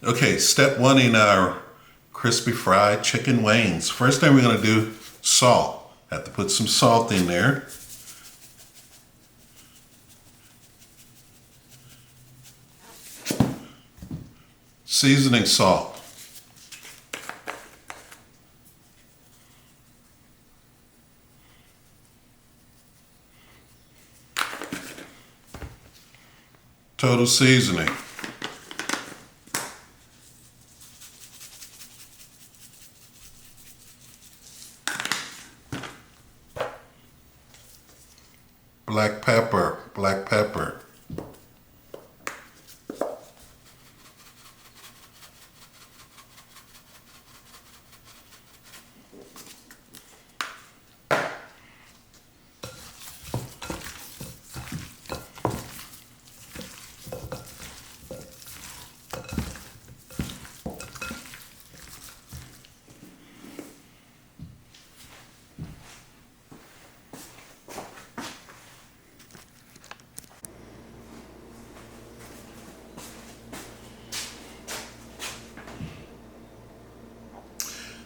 Okay, step one in our crispy fried chicken wings. First thing we're gonna do, salt. Have to put some salt in there. Seasoning salt. Total seasoning. Black pepper, black pepper.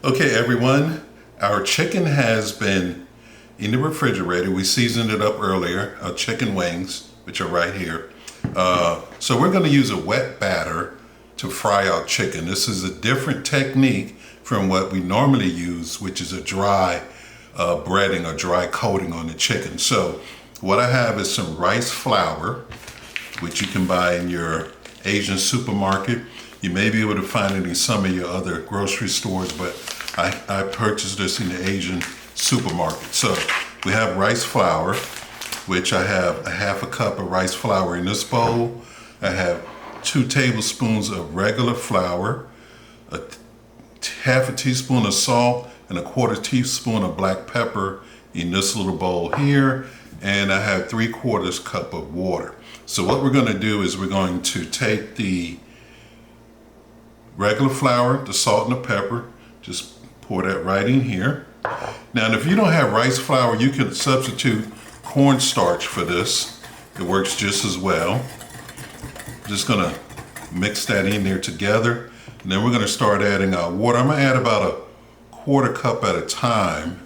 Okay, everyone, our chicken has been in the refrigerator. We seasoned it up earlier, our chicken wings, which are right here. So we're going to use a wet batter to fry our chicken. This is a different technique from what we normally use, which is a dry breading or dry coating on the chicken. So what I have is some rice flour, which you can buy in your Asian supermarket. You may be able to find it in some of your other grocery stores, but I purchased this in the Asian supermarket. So we have rice flour, which I have a half a cup of rice flour in this bowl. I have 2 tablespoons of regular flour, half a teaspoon of salt, and a 1/4 teaspoon of black pepper in this little bowl here. And I have 3/4 cup of water. So what we're gonna do is we're going to take the regular flour, the salt and the pepper, just pour that right in here. Now, if you don't have rice flour, you can substitute cornstarch for this. It works just as well. Just gonna mix that in there together. And then we're gonna start adding our water. I'm gonna add about a 1/4 cup at a time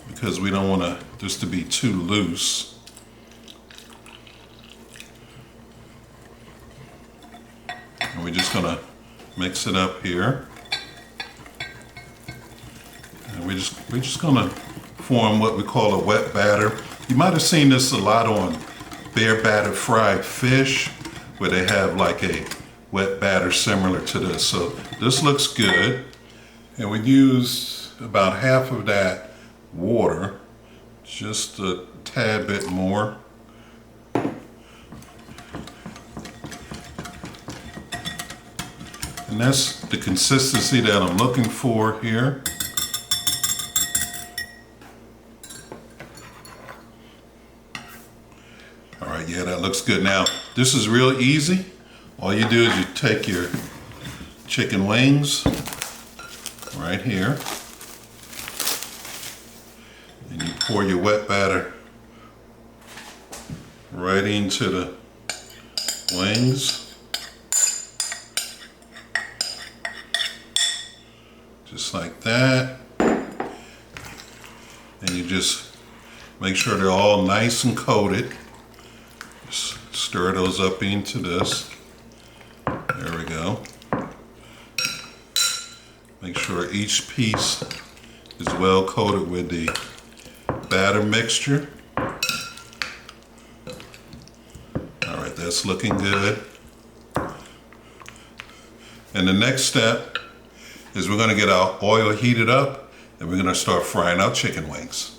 because we don't want this to be too loose. And we're just gonna mix it up here. And we're just gonna form what we call a wet batter. You might have seen this a lot on bare batter fried fish, where they have like a wet batter similar to this. So this looks good. And we use about half of that water, just a tad bit more. And that's the consistency that I'm looking for here. All right, yeah, that looks good. Now, this is real easy. All you do is you take your chicken wings right here, and you pour your wet batter right into the wings. Just like that. And you just make sure they're all nice and coated. Just stir those up into this. There we go. Make sure each piece is well coated with the batter mixture. All right, that's looking good. And the next step is we're gonna get our oil heated up and we're gonna start frying our chicken wings.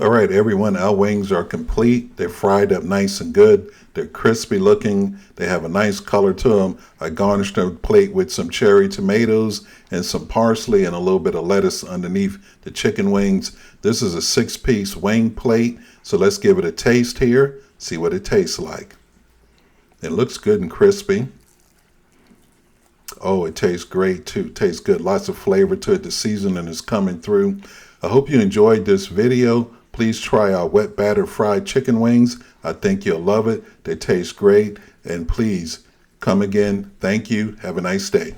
All right, everyone, our wings are complete. They're fried up nice and good. They're crispy looking. They have a nice color to them. I garnished the plate with some cherry tomatoes and some parsley and a little bit of lettuce underneath the chicken wings. This is a 6-piece wing plate. So let's give it a taste here. See what it tastes like. It looks good and crispy. Oh, it tastes great too. Tastes good. Lots of flavor to it. The seasoning is coming through. I hope you enjoyed this video. Please try our wet batter fried chicken wings. I think you'll love it. They taste great. And please come again. Thank you. Have a nice day.